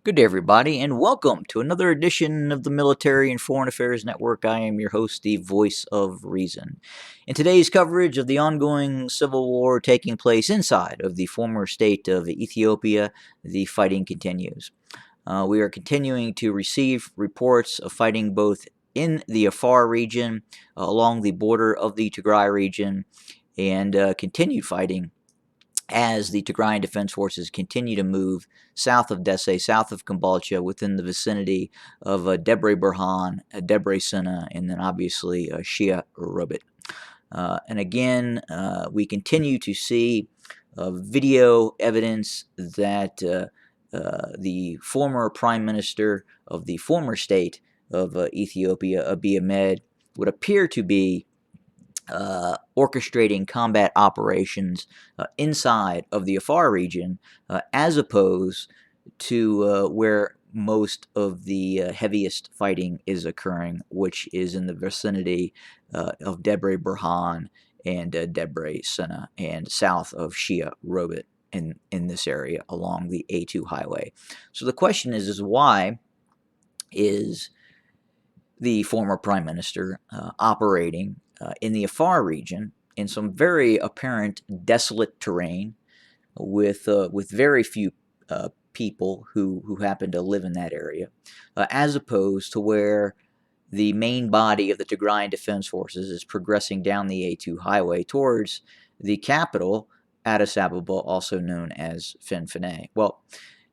Good day, everybody, and welcome to another edition of the Military and Foreign Affairs Network. I am your host, the voice of reason. In today's coverage of the ongoing civil war taking place inside of the former state of Ethiopia, the fighting continues. We are continuing to receive reports of fighting both in the Afar region, along the border of the Tigray region, and continued fighting as the Tigrayan Defense Forces continue to move south of Desce, south of Kambalcha, within the vicinity of Debre Burhan, Debre Sina, and then obviously Shia Robit. And again, we continue to see video evidence that the former prime minister of the former state of Ethiopia, Abiy Ahmed, would appear to be orchestrating combat operations inside of the Afar region, as opposed to where most of the heaviest fighting is occurring, which is in the vicinity of Debre Burhan and Debre Sina, and south of Shia Robit in this area along the A2 highway. So the question is why is the former prime minister operating in the Afar region in some very apparent desolate terrain with very few people who happen to live in that area, as opposed to where the main body of the Tigrayan Defense Forces is progressing down the A2 highway towards the capital, Addis Ababa, also known as Fenfene. Well,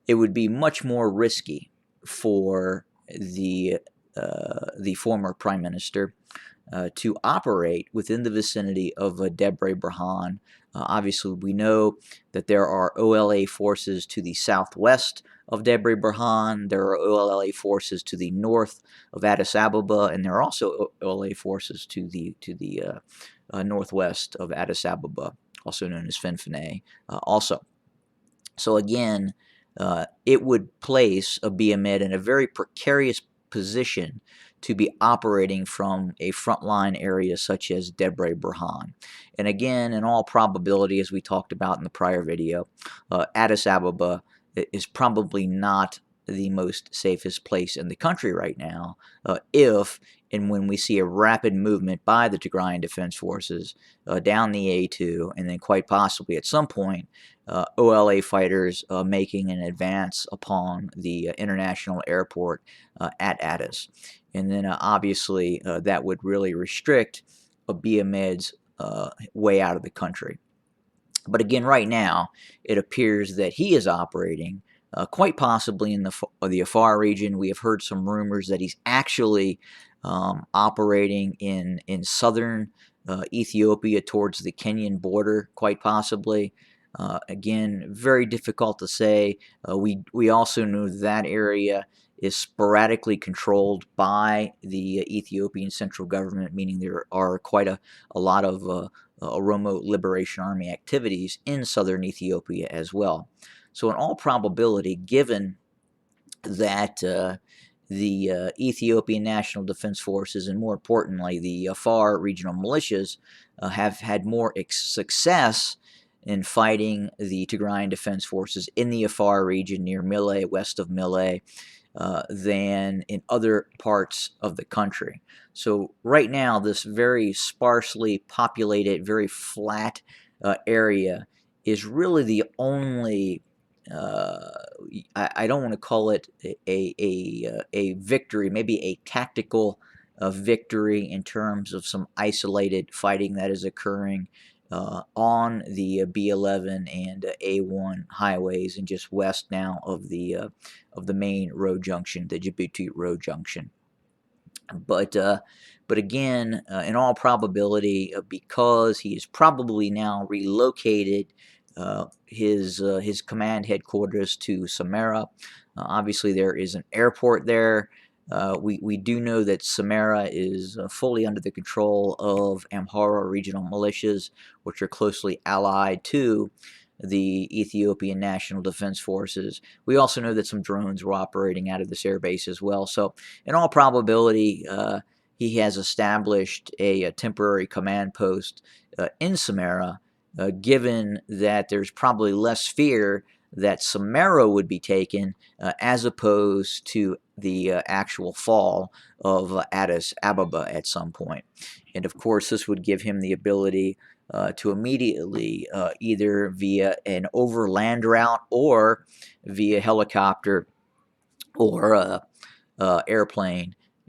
it would be much more risky for the former prime minister to operate within the vicinity of Debre Burhan. Obviously, we know that there are OLA forces to the southwest of Debre Burhan. There are OLA forces to the north of Addis Ababa, and there are also OLA forces to the northwest of Addis Ababa, also known as Fenfene. Also, so again, it would place Abiy Ahmed in a very precarious position to be operating from a frontline area such as Debre Burhan. And again, in all probability, as we talked about in the prior video, Addis Ababa is probably not the most safest place in the country right now, if and when we see a rapid movement by the Tigrayan Defense Forces down the A2, and then quite possibly at some point OLA fighters making an advance upon the international airport at Addis. And then obviously that would really restrict Abiy Ahmed's way out of the country. But again, right now, it appears that he is operating quite possibly in the Afar region. We have heard some rumors that he's actually operating in southern Ethiopia towards the Kenyan border, quite possibly. Again, very difficult to say. We also know that area is sporadically controlled by the Ethiopian central government, meaning there are quite a lot of Oromo Liberation Army activities in southern Ethiopia as well. So in all probability, given that the Ethiopian National Defense Forces and more importantly the Afar regional militias have had more success in fighting the Tigrayan Defense Forces in the Afar region near Mille, west of Mille, than in other parts of the country. So right now, this very sparsely populated, very flat area is really the only, I don't want to call it a victory, maybe a tactical victory in terms of some isolated fighting that is occurring on the B11 and A1 highways, and just west now of the main road junction, the Djibouti road junction. But again, in all probability, because he is probably now relocated his command headquarters to Samara. Obviously, there is an airport there. We do know that Samara is fully under the control of Amhara regional militias, which are closely allied to the Ethiopian National Defense Forces. We also know that some drones were operating out of this airbase as well. So in all probability, he has established a temporary command post in Samara, given that there's probably less fear that Samara would be taken as opposed to the actual fall of Addis Ababa at some point. And of course, this would give him the ability to immediately, either via an overland route or via helicopter or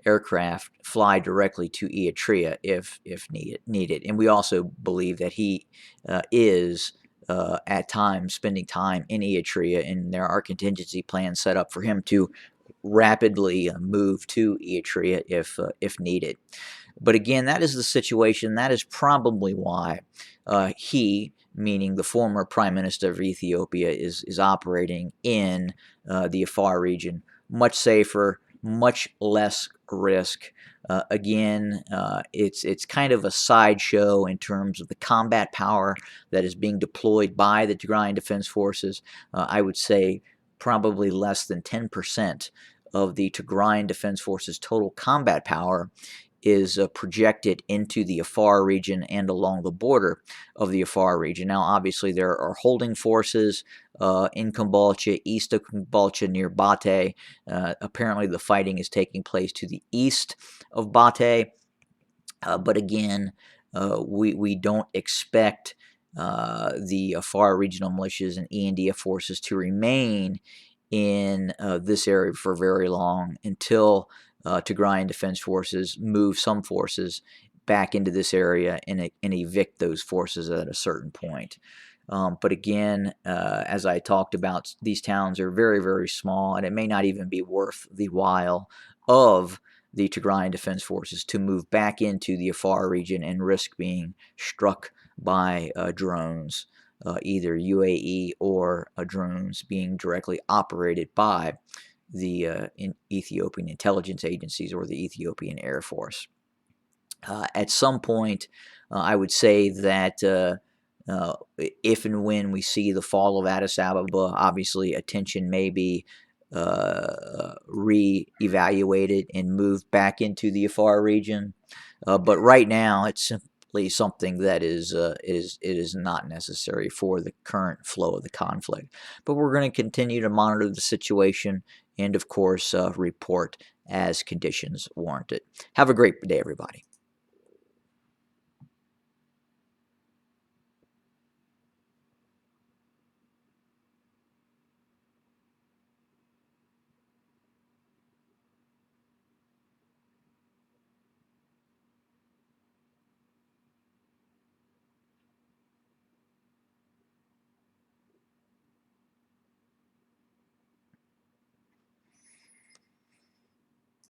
aircraft, fly directly to Eritrea if needed. And we also believe that he is at times spending time in Eritrea, and there are contingency plans set up for him to rapidly move to Eritrea if needed. But again, that is the situation. That is probably why he, meaning the former Prime Minister of Ethiopia, is operating in the Afar region. Much safer, much less risk. Again, it's kind of a sideshow in terms of the combat power that is being deployed by the Tigrayan Defense Forces. I would say probably less than 10% of the Tigrayan Defense Forces' total combat power is projected into the Afar region and along the border of the Afar region. Now, obviously, there are holding forces in Kambalcha, east of Kambalcha, near Bate. Apparently, the fighting is taking place to the east of Bate. But again, we don't expect the Afar regional militias and ENDF forces to remain in this area for very long until Tigrayan Defense Forces move some forces back into this area and evict those forces at a certain point. But again, as I talked about, these towns are very, very small, and it may not even be worth the while of the Tigrayan Defense Forces to move back into the Afar region and risk being struck by drones, either UAE or drones being directly operated by the Ethiopian intelligence agencies or the Ethiopian Air Force. At some point, I would say that if and when we see the fall of Addis Ababa, obviously attention may be re-evaluated and moved back into the Afar region. But right now, it's simply something that it is not necessary for the current flow of the conflict. But we're going to continue to monitor the situation and, of course, report as conditions warrant it. Have a great day, everybody.